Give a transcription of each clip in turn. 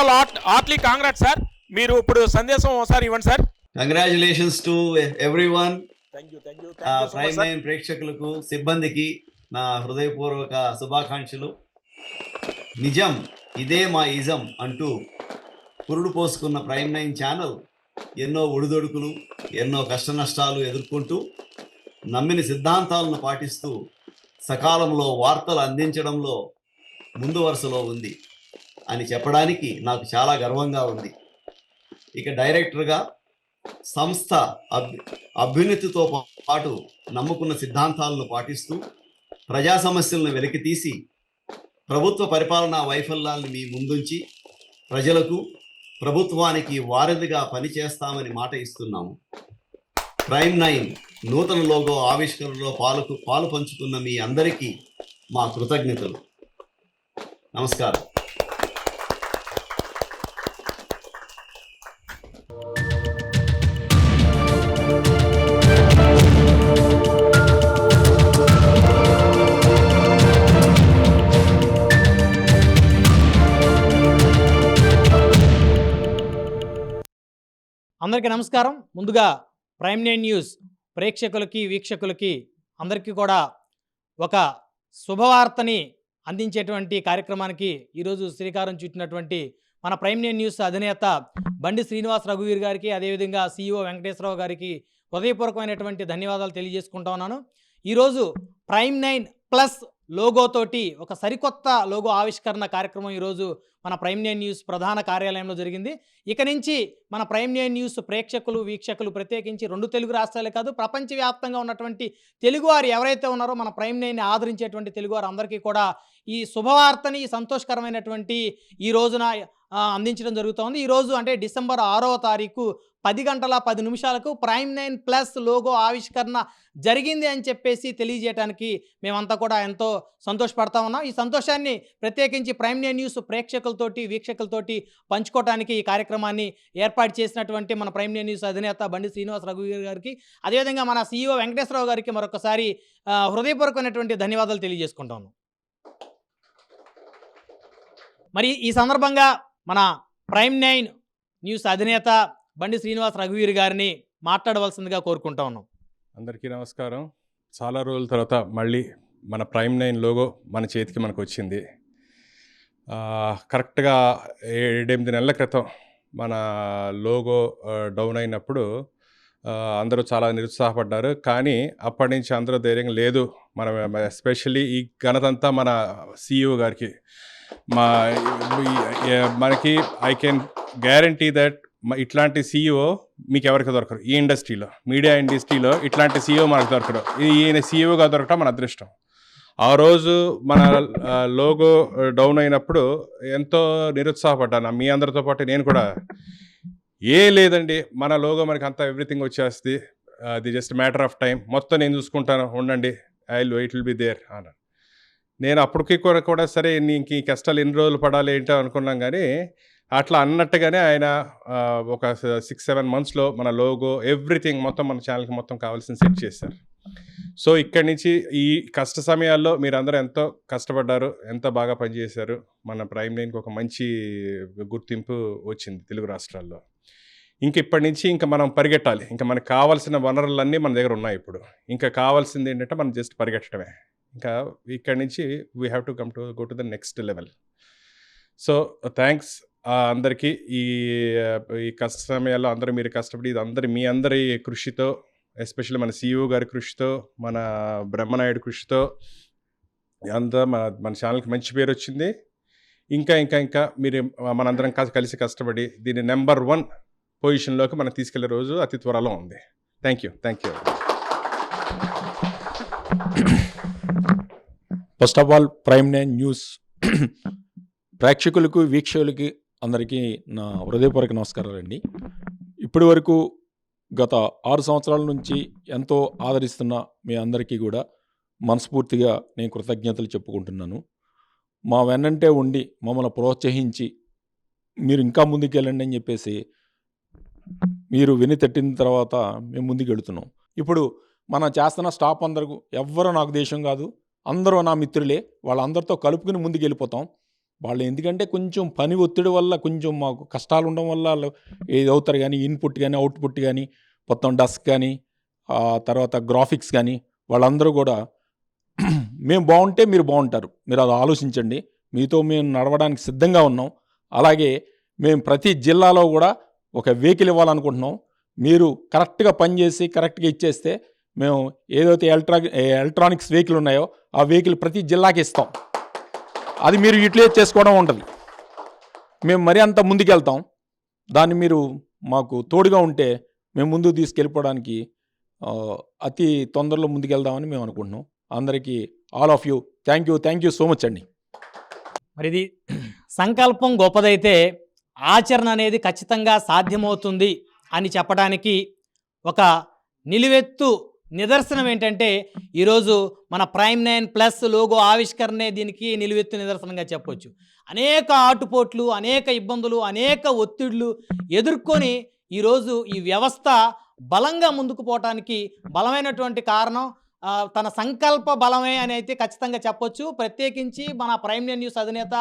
All Hartley congrats sir. మీరు ఇప్పుడు సందేశం ఒకసారి ఇవ్వండి sir. Congratulations to everyone. Thank you prime nine ప్రేక్షకులకు, సిబ్బందికి నా హృదయపూర్వక శుభాకాంక్షలు. నిజం ఇదే మా ఇజం అంటూ పురుడు పోసుకున్న ప్రైమ్ నైన్ ఛానల్ ఎన్నో ఒడిదొడుకులు, ఎన్నో కష్ట నష్టాలు ఎదుర్కొంటూ నమ్మిన సిద్ధాంతాలను పాటిస్తూ సకాలంలో వార్తలు అందించడంలో ముందు వరుసలో ఉంది అని చెప్పడానికి నాకు చాలా గర్వంగా ఉంది. ఇక డైరెక్టర్గా సంస్థ అభ్యున్నతితో పాటు నమ్ముకున్న సిద్ధాంతాలను పాటిస్తూ ప్రజా సమస్యలను వెలికితీసి ప్రభుత్వ పరిపాలనా వైఫల్యాలను మీ ముందుంచి ప్రజలకు, ప్రభుత్వానికి వారధిగా పనిచేస్తామని మాట ఇస్తున్నాము. ప్రైమ్ నైన్ నూతన లోగో ఆవిష్కరణలో పాలు పంచుకున్న మీ అందరికీ మా కృతజ్ఞతలు. నమస్కారం. అందరికీ నమస్కారం. ముందుగా ప్రైమ్ నైన్ న్యూస్ ప్రేక్షకులకి, వీక్షకులకి అందరికీ కూడా ఒక శుభవార్తని అందించేటువంటి కార్యక్రమానికి ఈరోజు శ్రీకారం చుట్టినటువంటి మన ప్రైమ్ నైన్ న్యూస్ అధినేత బండి శ్రీనివాస్ రఘువీర్ గారికి, అదేవిధంగా CEO వెంకటేశ్వరరావు గారికి హృదయపూర్వకమైనటువంటి ధన్యవాదాలు తెలియజేసుకుంటా ఉన్నాను. ఈరోజు ప్రైమ్ నైన్ ప్లస్ లోగోతోటి ఒక సరికొత్త లోగో ఆవిష్కరణ కార్యక్రమం ఈరోజు మన ప్రైమ్ నైన్ న్యూస్ ప్రధాన కార్యాలయంలో జరిగింది. ఇక నుంచి మన ప్రైమ్ నైన్ న్యూస్ ప్రేక్షకులు, వీక్షకులు ప్రత్యేకించి 2 తెలుగు రాష్ట్రాలే కాదు, ప్రపంచవ్యాప్తంగా ఉన్నటువంటి తెలుగువారు ఎవరైతే ఉన్నారో మన ప్రైమ్ నైన్ని ఆదరించేటువంటి తెలుగువారు అందరికీ కూడా ఈ శుభవార్తని, సంతోషకరమైనటువంటి ఈ రోజున అందించడం జరుగుతోంది. ఈరోజు అంటే డిసెంబర్ 6వ తారీఖు 10 గంటల 10 నిమిషాలకు ప్రైమ్ నైన్ ప్లస్ లోగో ఆవిష్కరణ జరిగింది అని చెప్పేసి తెలియజేయడానికి మేమంతా కూడా ఎంతో సంతోషపడతా ఉన్నాం. ఈ సంతోషాన్ని ప్రత్యేకించి ప్రైమ్ నైన్ న్యూస్ ప్రేక్షకులతోటి, వీక్షకులతోటి పంచుకోవడానికి ఈ కార్యక్రమాన్ని ఏర్పాటు చేసినటువంటి మన ప్రైమ్ నైన్ న్యూస్ అధినేత బండి శ్రీనివాస్ రఘువీర్ గారికి, అదేవిధంగా మన CEO వెంకటేశ్వరరావు గారికి మరొకసారి హృదయపూర్వకమైనటువంటి ధన్యవాదాలు తెలియజేసుకుంటాను. మరి ఈ సందర్భంగా మన ప్రైమ్ నైన్ న్యూస్ అధినేత బండి శ్రీనివాస్ రఘువీర్ గారిని మాట్లాడవలసిందిగా కోరుకుంటా ఉన్నాం. అందరికీ నమస్కారం. చాలా రోజుల తర్వాత మళ్ళీ మన ప్రైమ్ నైన్ లోగో మన చేతికి మనకు వచ్చింది. కరెక్ట్గా 7-8 నెలల క్రితం మన లోగో డౌన్ అయినప్పుడు అందరూ చాలా నిరుత్సాహపడ్డారు. కానీ అప్పటి నుంచి అందరూ ధైర్యంగా లేదు, మనం ఎస్పెషల్లీ ఈ ఘనతంతా మన CEO గారికి, మనకి ఐ కెన్ గ్యారంటీ దట్ ఇట్లాంటి CEO మీకు ఎవరికి దొరకరు. ఈ ఇండస్ట్రీలో, మీడియా ఇండస్ట్రీలో ఇట్లాంటి CEO మనకు దొరకరు. ఈయన CEOగా దొరకటం మన అదృష్టం. ఆ రోజు మన లోగో డౌన్ అయినప్పుడు ఎంతో నిరుత్సాహపడ్డాను, మీ అందరితో పాటు నేను కూడా. లేదండి, మన లోగో మనకి అంతా ఎవ్రీథింగ్ వచ్చేస్తుంది, అది జస్ట్ మ్యాటర్ ఆఫ్ టైం, మొత్తం నేను చూసుకుంటాను, ఉండండి, ఇట్ విల్ బి దేర్ అన్నాను. నేను అప్పటికి కూడా సరే నీకు ఈ కష్టాలు ఎన్ని రోజులు పడాలి ఏంటో అనుకున్నాం. కానీ అట్లా అన్నట్టుగానే ఆయన ఒక 6-7 మంత్స్లో మన లోగో ఎవ్రీథింగ్ మొత్తం మన ఛానల్కి మొత్తం కావాల్సిన సెట్ చేశారు. సో ఇక్కడి నుంచి ఈ కష్ట సమయాల్లో మీరందరూ ఎంతో కష్టపడ్డారు, ఎంతో బాగా పనిచేశారు. మన ప్రైమ్ నైన్కి ఒక మంచి గుర్తింపు వచ్చింది తెలుగు రాష్ట్రాల్లో. ఇప్పటి నుంచి ఇంకా మనం పరిగెట్టాలి. ఇంకా మనకు కావాల్సిన వనరులన్నీ మన దగ్గర ఉన్నాయి. ఇప్పుడు ఇంకా కావాల్సింది ఏంటంటే మనం జస్ట్ పరిగెట్టడమే. ఇంకా ఇక్కడి నుంచి we have to go to the next level. So thanks అందరికీ. ఈ కష్ట సమయాల్లో అందరూ మీరు కష్టపడి, ఇది మీ అందరి కృషితో, ఎస్పెషల్లీ మన CEO గారి కృషితో, మన బ్రహ్మనాయుడు కృషితో అంతా మన ఛానల్కి మంచి పేరు వచ్చింది. ఇంకా మీరు మనందరం కలిసి కష్టపడి దీన్ని నెంబర్ 1 పొజిషన్లోకి మనం తీసుకెళ్లే రోజు అతి త్వరలో ఉంది. Thank you. First of all prime nine news ప్రేక్షకులకు, వీక్షకులకి అందరికీ నా హృదయపూర్వక నమస్కారాలండి. ఇప్పటి వరకు గత 6 సంవత్సరాల నుంచి ఎంతో ఆదరిస్తున్న మీ అందరికీ కూడా మనస్ఫూర్తిగా నేను కృతజ్ఞతలు చెప్పుకుంటున్నాను. మా వెన్నంటే ఉండి మమ్మల్ని ప్రోత్సహించి మీరు ఇంకా ముందుకెళ్ళండి అని చెప్పేసి మీరు విని తట్టిన తర్వాత మేము ముందుకు వెళుతున్నాం. ఇప్పుడు మనం చేస్తున్న స్టాఫ్ అందరూ ఎవ్వరూ నాకు దేశం కాదు, అందరూ నా మిత్రులే, వాళ్ళందరితో కలుపుకుని ముందుకు వెళ్ళిపోతాం. వాళ్ళు ఎందుకంటే కొంచెం పని ఒత్తిడి వల్ల కొంచెం మాకు కష్టాలు ఉండడం వల్ల వాళ్ళు ఏది అవుతారు కానీ ఇన్పుట్ కానీ అవుట్పుట్ కానీ మొత్తం డస్క్ కానీ తర్వాత గ్రాఫిక్స్ కానీ వాళ్ళందరూ కూడా మేము బాగుంటే మీరు బాగుంటారు, మీరు అది ఆలోచించండి, మీతో మేము నడవడానికి సిద్ధంగా ఉన్నాం. అలాగే మేము ప్రతి జిల్లాలో కూడా ఒక వెహికల్ ఇవ్వాలనుకుంటున్నాం. మీరు కరెక్ట్గా పనిచేసి కరెక్ట్గా ఇచ్చేస్తే మేము ఏదైతే ఎలక్ట్రానిక్స్ వెహికల్ ఉన్నాయో ఆ వెహికల్ ప్రతి జిల్లాకి ఇస్తాం. అది మీరు యూటిలైజ్ చేసుకోవడం ఉంటుంది. మేము మరీ అంత ముందుకెళ్తాం. దాన్ని మీరు మాకు తోడుగా ఉంటే మేము ముందుకు తీసుకెళ్ళిపోవడానికి అతి తొందరలో ముందుకెళ్దామని మేము అనుకుంటున్నాం. అందరికీ all of you thank you so much అండి. మరి ఇది సంకల్పం గొప్పదైతే ఆచరణ అనేది ఖచ్చితంగా సాధ్యమవుతుంది అని చెప్పడానికి ఒక నిలువెత్తు నిదర్శనం ఏంటంటే ఈరోజు మన ప్రైమ్9+ లోగో ఆవిష్కరణే దీనికి నిలువెత్తు నిదర్శనంగా చెప్పొచ్చు. అనేక ఆటుపోట్లు, అనేక ఇబ్బందులు, అనేక ఒత్తిళ్లు ఎదుర్కొని ఈరోజు ఈ వ్యవస్థ బలంగా ముందుకు పోవటానికి బలమైనటువంటి కారణం తన సంకల్ప బలమే అని అయితే ఖచ్చితంగా చెప్పొచ్చు. ప్రత్యేకించి మన ప్రైమ్9 న్యూస్ అధినేత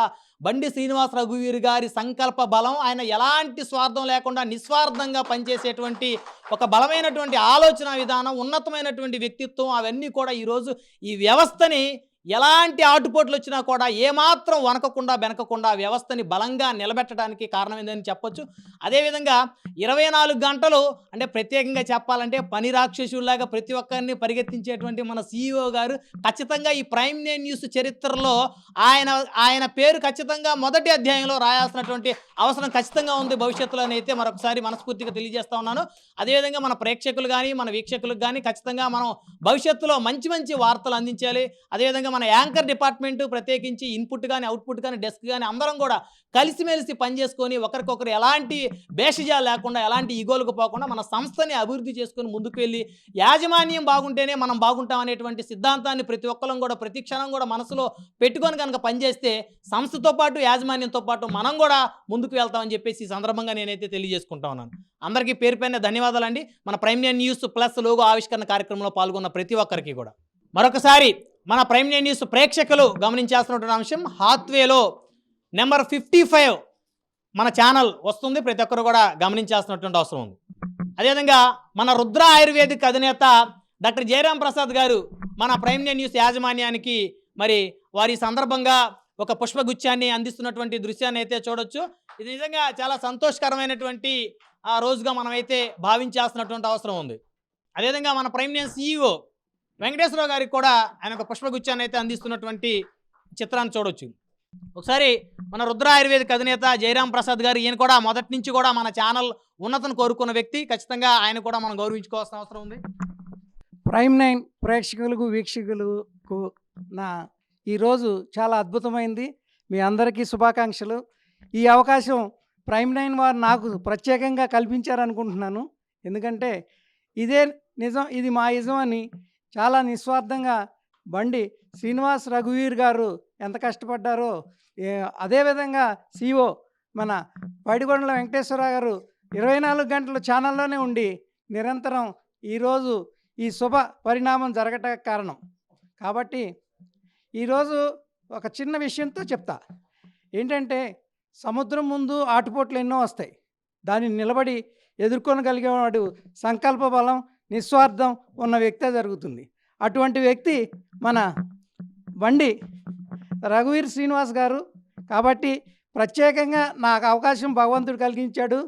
బండి శ్రీనివాస్ రఘువీర్ గారి సంకల్ప బలం, ఆయన ఎలాంటి స్వార్థం లేకుండా నిస్వార్థంగా పనిచేసేటువంటి ఒక బలమైనటువంటి ఆలోచన విధానం, ఉన్నతమైనటువంటి వ్యక్తిత్వం, అవన్నీ కూడా ఈరోజు ఈ వ్యవస్థని ఎలాంటి ఆటుపోట్లు వచ్చినా కూడా ఏమాత్రం వనకకుండా బెనకకుండా వ్యవస్థని బలంగా నిలబెట్టడానికి కారణమైందని చెప్పొచ్చు. అదేవిధంగా 24 గంటలు అంటే ప్రత్యేకంగా చెప్పాలంటే పని రాక్షసుల్లాగా ప్రతి ఒక్కరిని మన CEO గారు ఖచ్చితంగా ఈ ప్రైమ్9 న్యూస్ చరిత్రలో ఆయన పేరు ఖచ్చితంగా మొదటి అధ్యాయంలో రాయాల్సినటువంటి అవసరం ఖచ్చితంగా ఉంది భవిష్యత్తులోనైతే మరొకసారి మనస్ఫూర్తిగా తెలియజేస్తా ఉన్నాను. అదేవిధంగా మన ప్రేక్షకులు కానీ మన వీక్షకులకు కానీ ఖచ్చితంగా మనం భవిష్యత్తులో మంచి వార్తలు అందించాలి. అదేవిధంగా మన యాంకర్ డిపార్ట్మెంటు ప్రత్యేకించి ఇన్పుట్ కానీ అవుట్పుట్ కానీ డెస్క్ కానీ అందరం కూడా కలిసిమెలిసి పనిచేసుకొని ఒకరికొకరు ఎలాంటి భేషజాలు లేకుండా ఎలాంటి ఈగోలకు పోకుండా మన సంస్థని అభివృద్ధి చేసుకొని ముందుకు వెళ్ళి యాజమాన్యం బాగుంటేనే మనం బాగుంటాం అనేటువంటి సిద్ధాంతాన్ని ప్రతి ఒక్కరం కూడా ప్రతి క్షణం కూడా మనసులో పెట్టుకొని కనుక పనిచేస్తే సంస్థతో పాటు యాజమాన్యంతో పాటు మనం కూడా ముందుకు వెళ్తామని చెప్పేసి ఈ సందర్భంగా నేనైతే తెలియజేసుకుంటా ఉన్నాను. అందరికీ పేరు పైన ధన్యవాదాలండి. మన ప్రైమ్9 న్యూస్+ లోగో ఆవిష్కరణ కార్యక్రమంలో పాల్గొన్న ప్రతి ఒక్కరికి కూడా మరొకసారి మన ప్రైమ్9 న్యూస్ ప్రేక్షకులు గమనించాల్సినటువంటి అంశం, హాత్వేలో నెంబర్ 55 మన ఛానల్ వస్తుంది. ప్రతి ఒక్కరు కూడా గమనించాల్సినటువంటి అవసరం ఉంది. అదేవిధంగా మన రుద్ర ఆయుర్వేదిక్ అధినేత డాక్టర్ జయరాం ప్రసాద్ గారు మన ప్రైమ్9 న్యూస్ యాజమాన్యానికి మరి వారి సందర్భంగా ఒక పుష్పగుచ్చాన్ని అందిస్తున్నటువంటి దృశ్యాన్ని అయితే చూడొచ్చు. ఇది నిజంగా చాలా సంతోషకరమైనటువంటి రోజుగా మనమైతే భావించాల్సినటువంటి అవసరం ఉంది. అదేవిధంగా మన ప్రైమ్9 CEO వెంకటేశ్వరరావు గారికి కూడా ఆయన ఒక పుష్పగుచ్చాన్ని అయితే అందిస్తున్నటువంటి చిత్రాన్ని చూడొచ్చు. ఒకసారి మన రుద్ర ఆయుర్వేదిక్ అధినేత జయరాం ప్రసాద్ గారు, ఈయన కూడా మొదటి నుంచి కూడా మన ఛానల్ ఉన్నతను కోరుకున్న వ్యక్తి. ఖచ్చితంగా ఆయన కూడా మనం గౌరవించుకోవాల్సిన అవసరం ఉంది. ప్రైమ్9 ప్రేక్షకులకు వీక్షకులకు ఈరోజు చాలా అద్భుతమైంది. మీ అందరికీ శుభాకాంక్షలు. ఈ అవకాశం ప్రైమ్9 వారు నాకు ప్రత్యేకంగా కల్పించారనుకుంటున్నాను. ఎందుకంటే ఇదే నిజం, ఇది మా ఇజం అని చాలా నిస్వార్థంగా బండి శ్రీనివాస్ రఘువీర్ గారు ఎంత కష్టపడ్డారో, అదేవిధంగా CEO మన పైడిగొండల వెంకటేశ్వరరావు గారు 24 గంటలు ఛానల్లోనే ఉండి నిరంతరం ఈరోజు ఈ శుభ పరిణామం జరగటానికి కారణం. కాబట్టి ఈరోజు ఒక చిన్న విషయంతో చెప్తా. ఏంటంటే సముద్రం ముందు ఆటుపోట్లు ఎన్నో వస్తాయి, దాన్ని నిలబడి ఎదుర్కొనగలిగేవాడు సంకల్ప బలం, నిస్వార్థం ఉన్న వ్యక్తే జరుగుతుంది. అటువంటి వ్యక్తి మన బండి రఘువీర్ శ్రీనివాస్ గారు. కాబట్టి ప్రత్యేకంగా నాకు అవకాశం భగవంతుడు కలిగించాడు.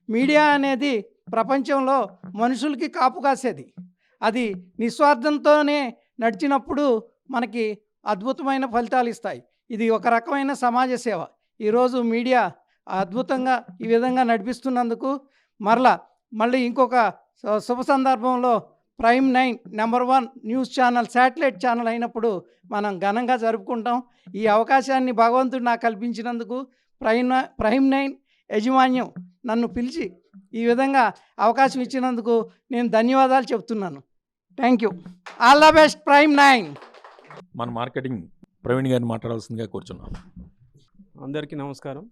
మీడియా అనేది ప్రపంచంలో మనుషులకి కాపు కాసేది. అది నిస్వార్థంతోనే నడిచినప్పుడు మనకి అద్భుతమైన ఫలితాలు ఇస్తాయి. ఇది ఒక రకమైన సమాజ సేవ. ఈరోజు మీడియా అద్భుతంగా ఈ విధంగా నడిపిస్తున్నందుకు మళ్ళీ ఇంకొక శుభ సందర్భంలో Prime nine number 1 news channel, satellite channel అయినప్పుడు మనం ఘనంగా జరుపుకుంటాం. ఈ అవకాశాన్ని భగవంతుడు నాకు కల్పించినందుకు ప్రైమ్9 యాజమాన్యం నన్ను పిలిచి ఈ విధంగా అవకాశం ఇచ్చినందుకు నేను ధన్యవాదాలు చెప్తున్నాను. Thank you. All the best Prime nine. మన మార్కెటింగ్ ప్రవీణ్ గారిని మాట్లాడాల్సిందిగా కూర్చున్నాం. అందరికీ నమస్కారం.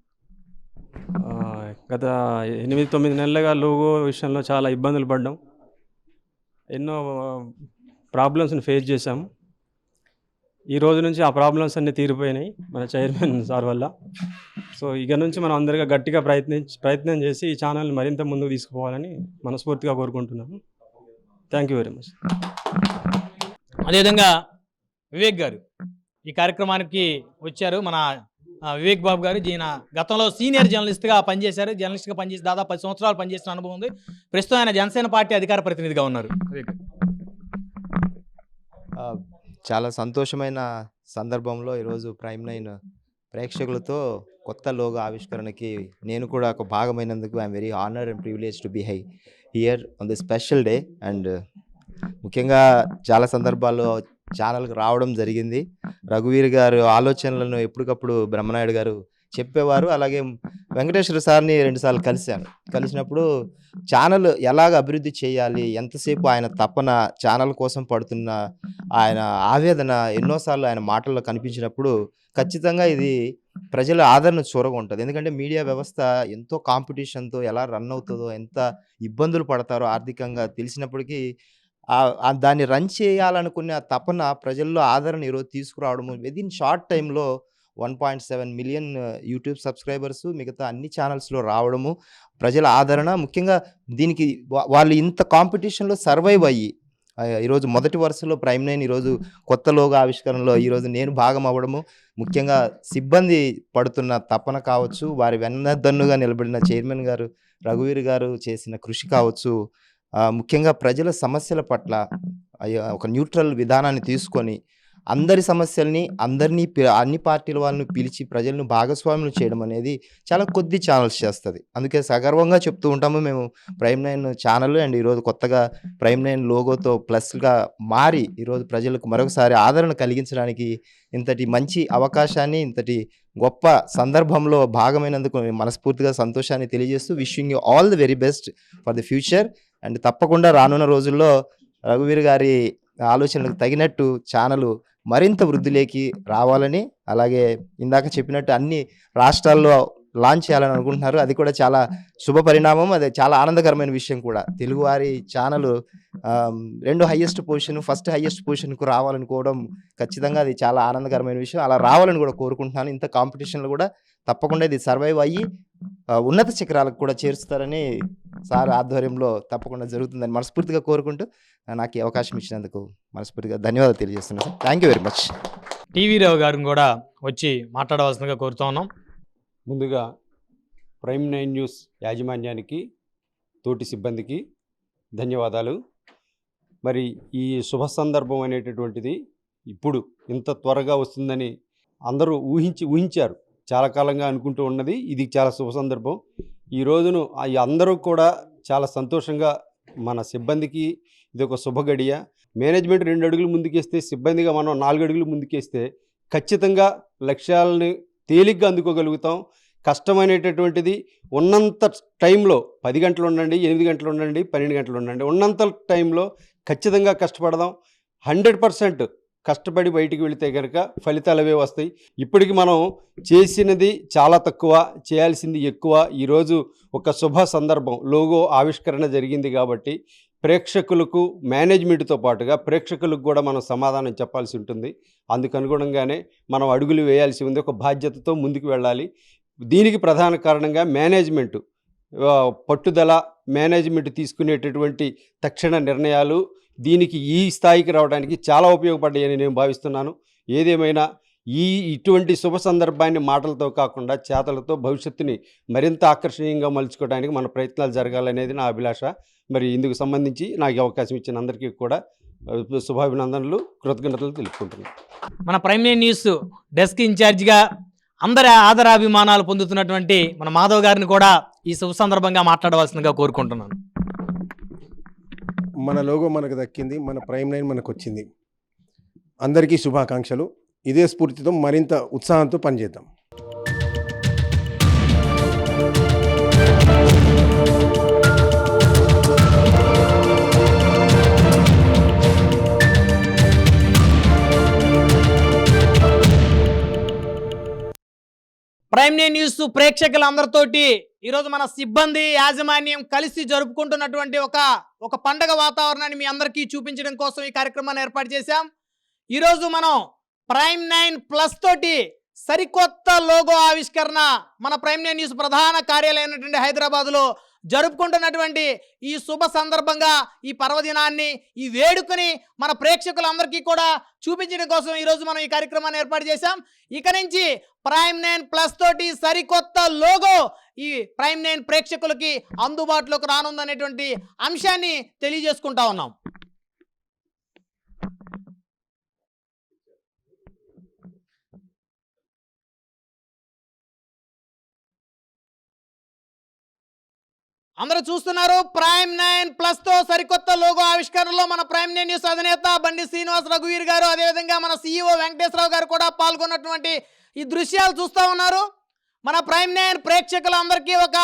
గత 8-9 నెలలుగా లోగో విషయంలో చాలా ఇబ్బందులు పడ్డాం. ఎన్నో ప్రాబ్లమ్స్ని ఫేస్ చేశాము. ఈ రోజు నుంచి ఆ ప్రాబ్లమ్స్ అన్నీ తీరిపోయినాయి మన చైర్మన్ సార్ వల్ల. సో ఇక నుంచి మనం అందరిగా గట్టిగా ప్రయత్నం చేసి ఈ ఛానల్ని మరింత ముందుకు తీసుకుపోవాలని మనస్ఫూర్తిగా కోరుకుంటున్నాను. Thank you very much. అదేవిధంగా వివేక్ గారు ఈ కార్యక్రమానికి వచ్చారు. మన వివేక్ బాబు గారు ఈయన గతంలో సీనియర్ జర్నలిస్ట్గా పనిచేశారు. జర్నలిస్ట్గా పనిచేసి దాదాపు 10 సంవత్సరాలు పనిచేసిన అనుభవం ఉంది. ప్రస్తుతం ఆయన జనసేన పార్టీ అధికార ప్రతినిధిగా ఉన్నారు. వివేక్ గారు. చాలా సంతోషమైన సందర్భంలో ఈరోజు ప్రైమ్9 ప్రేక్షకులతో కొత్త లోగో ఆవిష్కరణకి నేను కూడా ఒక భాగమైనందుకు I am very honoured and privilege to be here on the special day. And ముఖ్యంగా చాలా సందర్భాల్లో ఛానల్కి రావడం జరిగింది. రఘువీర్ గారు ఆలోచనలను ఎప్పటికప్పుడు బ్రహ్మనాయుడు గారు చెప్పేవారు. అలాగే వెంకటేశ్వర సార్ని 2 సార్లు కలిసినప్పుడు ఛానల్ ఎలాగ అభివృద్ధి చేయాలి, ఎంతసేపు ఆయన తపన, ఛానల్ కోసం పడుతున్న ఆయన ఆవేదన ఎన్నోసార్లు ఆయన మాటల్లో కనిపించినప్పుడు ఖచ్చితంగా ఇది ప్రజల ఆదరణ చూరగొంటుంది. ఎందుకంటే మీడియా వ్యవస్థ ఎంతో కాంపిటీషన్తో ఎలా రన్ అవుతుందో, ఎంత ఇబ్బందులు పడతారో ఆర్థికంగా తెలిసినప్పటికీ దాన్ని రన్ చేయాలనుకునే ఆ తపన ప్రజల్లో ఆదరణ ఈరోజు తీసుకురావడము, విదిన్ షార్ట్ టైంలో 1.7 మిలియన్ యూట్యూబ్ సబ్స్క్రైబర్స్ మిగతా అన్ని ఛానల్స్లో రావడము, ప్రజల ఆదరణ, ముఖ్యంగా దీనికి వాళ్ళు ఇంత కాంపిటీషన్లో సర్వైవ్ అయ్యి ఈరోజు మొదటి వరుసలో ప్రైమ్9 ఈరోజు కొత్త లోగో ఆవిష్కరణలో ఈరోజు నేను భాగం అవ్వడము, ముఖ్యంగా సిబ్బంది పడుతున్న తపన కావచ్చు, వారి వెన్నదన్నుగా నిలబడిన చైర్మన్ గారు రఘువీర్ గారు చేసిన కృషి కావచ్చు, ముఖ్యంగా ప్రజల సమస్యల పట్ల ఒక న్యూట్రల్ విధానాన్ని తీసుకొని అందరి సమస్యల్ని అన్ని పార్టీల వాళ్ళని పిలిచి ప్రజలను భాగస్వాములు చేయడం అనేది చాలా కొద్ది ఛానల్స్ చేస్తుంది. అందుకే సగర్వంగా చెప్తూ ఉంటాము మేము ప్రైమ్9 ఛానల్. అండ్ ఈరోజు కొత్తగా ప్రైమ్9 లోగోతో ప్లస్గా మారి ఈరోజు ప్రజలకు మరొకసారి ఆదరణ కలిగించడానికి ఇంతటి మంచి అవకాశాన్ని, ఇంతటి గొప్ప సందర్భంలో భాగమైనందుకు మనస్ఫూర్తిగా సంతోషాన్ని తెలియజేస్తూ wishing you all the very best for the future. And తప్పకుండా రానున్న రోజుల్లో రఘువీర్ గారి ఆలోచనలకు తగినట్టు ఛానల్ మరింత వృద్ధిలోకి రావాలని, అలాగే ఇందాక చెప్పినట్టు అన్ని రాష్ట్రాల్లో లాంచ్ చేయాలని అనుకుంటున్నారు. అది కూడా చాలా శుభ పరిణామం, అది చాలా ఆనందకరమైన విషయం కూడా. తెలుగువారి channel 2 highest position, first highest పొజిషన్కు రావాలనుకోవడం ఖచ్చితంగా అది చాలా ఆనందకరమైన విషయం. అలా రావాలని కూడా కోరుకుంటున్నాను. ఇంత కాంపిటీషన్లో కూడా తప్పకుండా ఇది సర్వైవ్ అయ్యి ఉన్నత శిఖరాలకు కూడా చేరుస్తారని సార్ ఆధ్వర్యంలో తప్పకుండా జరుగుతుందని మనస్ఫూర్తిగా కోరుకుంటూ నాకు ఈ అవకాశం ఇచ్చినందుకు మనస్ఫూర్తిగా ధన్యవాదాలు తెలియజేస్తున్నాను. Thank you very much. TV Rao గారిని కూడా వచ్చి మాట్లాడవలసిందిగా కోరుతా ఉన్నాం. ముందుగా ప్రైమ్9 న్యూస్ యాజమాన్యానికి, తోటి సిబ్బందికి ధన్యవాదాలు. మరి ఈ శుభ సందర్భం అనేటటువంటిది ఇప్పుడు ఇంత త్వరగా వస్తుందని అందరూ ఊహించారు. చాలా కాలంగా అనుకుంటూ ఉన్నది. ఇది చాలా శుభ సందర్భం. ఈ రోజును అందరూ కూడా చాలా సంతోషంగా, మన సిబ్బందికి ఇది ఒక శుభ గడియ. మేనేజ్మెంట్ 2 అడుగులు ముందుకేస్తే, సిబ్బందిగా మనం 4 అడుగులు ముందుకేస్తే ఖచ్చితంగా లక్ష్యాలని తేలిగ్గా అందుకోగలుగుతాం. కష్టమైనటువంటిది ఉన్నంత టైంలో 10 గంటలు ఉండండి, 8 గంటలు ఉండండి, 12 గంటలు ఉండండి, ఉన్నంత టైంలో ఖచ్చితంగా కష్టపడదాం. 100% కష్టపడి బయటికి వెళితే కనుక ఫలితాలు అవే వస్తాయి. ఇప్పటికి మనం చేసినది చాలా తక్కువ, చేయాల్సింది ఎక్కువ. ఈరోజు ఒక శుభ సందర్భం, లోగో ఆవిష్కరణ జరిగింది కాబట్టి ప్రేక్షకులకు, మేనేజ్మెంట్తో పాటుగా ప్రేక్షకులకు కూడా మనం సమాధానం చెప్పాల్సి ఉంటుంది. అందుకు అనుగుణంగానే మనం అడుగులు వేయాల్సి ఉంది. ఒక బాధ్యతతో ముందుకు వెళ్ళాలి. దీనికి ప్రధాన కారణంగా మేనేజ్మెంట్ పట్టుదల, మేనేజ్మెంట్ తీసుకునేటటువంటి తక్షణ నిర్ణయాలు దీనికి ఈ స్థాయికి రావడానికి చాలా ఉపయోగపడ్డాయని నేను భావిస్తున్నాను. ఏదేమైనా ఇటువంటి శుభ సందర్భాన్ని మాటలతో కాకుండా చేతలతో భవిష్యత్తుని మరింత ఆకర్షణీయంగా మలుచుకోవడానికి మన ప్రయత్నాలు జరగాలనేది నా అభిలాష. మరి ఇందుకు సంబంధించి నాకు అవకాశం ఇచ్చిన అందరికీ కూడా శుభాభినందనలు, కృతజ్ఞతలు తెలుపుకుంటున్నాను. మన ప్రైమ్9 న్యూస్ డెస్క్ ఇన్ఛార్జిగా అందరి ఆదరాభిమానాలు పొందుతున్నటువంటి మన మాధవ్ గారిని కూడా ఈ శుభ సందర్భంగా మాట్లాడవలసిందిగా కోరుకుంటున్నాను. మన లోగో మనకు దక్కింది, మన ప్రైమ్9 మనకు వచ్చింది. అందరికీ శుభాకాంక్షలు. ఇదే స్ఫూర్తితో మరింత ఉత్సాహంతో పనిచేద్దాం. ప్రైమ్9 న్యూస్ ప్రేక్షకులందరితోటి ఈరోజు మన సిబ్బంది, యాజమాన్యం కలిసి జరుపుకుంటున్నటువంటి ఒక పండగ వాతావరణాన్ని మీ అందరికీ చూపించడం కోసం ఈ కార్యక్రమాన్ని ఏర్పాటు చేశాం. ఈరోజు మనం ప్రైమ్ 9 ప్లస్ తోటి సరికొత్త లోగో ఆవిష్కరణ మన ప్రైమ్ 9 న్యూస్ ప్రధాన కార్యాలయం హైదరాబాద్లో జరుపుకుంటున్నటువంటి ఈ శుభ సందర్భంగా ఈ పర్వదినాన్ని, ఈ వేడుకని మన ప్రేక్షకులందరికీ కూడా చూపించడం కోసం ఈరోజు మనం ఈ కార్యక్రమాన్ని ఏర్పాటు చేశాం. ఇక నుంచి ప్రైమ్ 9 ప్లస్ తోటి సరికొత్త లోగో ఈ ప్రైమ్ 9 ప్రేక్షకులకి అందుబాటులోకి రానుందనేటువంటి అంశాన్ని తెలియజేసుకుంటా ఉన్నాం. అందరూ చూస్తున్నారు ప్రైమ్ 9 ప్లస్ తో సరికొత్త లోగో ఆవిష్కరణలో మన ప్రైమ్ 9 న్యూస్ అధినేత బండి శ్రీనివాస్ రఘువీర్ గారు, అదేవిధంగా మన CEO వెంకటేశ్వరరావు గారు కూడా పాల్గొన్నటువంటి ఈ దృశ్యాలు చూస్తూ ఉన్నారు. మన ప్రైమ్ 9 ప్రేక్షకులందరికీ ఒక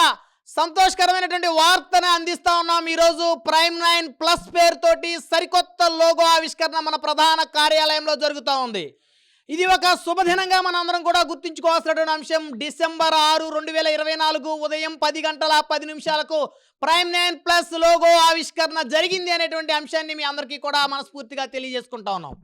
సంతోషకరమైనటువంటి వార్తను అందిస్తా ఉన్నాం. ఈరోజు ప్రైమ్ 9 ప్లస్ పేరుతోటి సరికొత్త లోగో ఆవిష్కరణ మన ప్రధాన కార్యాలయంలో జరుగుతూ ఉంది. ఇది ఒక శుభదినంగా మనందరం కూడా గుర్తుంచుకోవాల్సినటువంటి అంశం. డిసెంబర్ 6, 2024 ఉదయం 10 గంటల 10 నిమిషాలకు ప్రైమ్ 9 ప్లస్ లోగో ఆవిష్కరణ జరిగింది అనేటువంటి అంశాన్ని మీ అందరికీ కూడా మనస్ఫూర్తిగా తెలియజేసుకుంటా ఉన్నాం.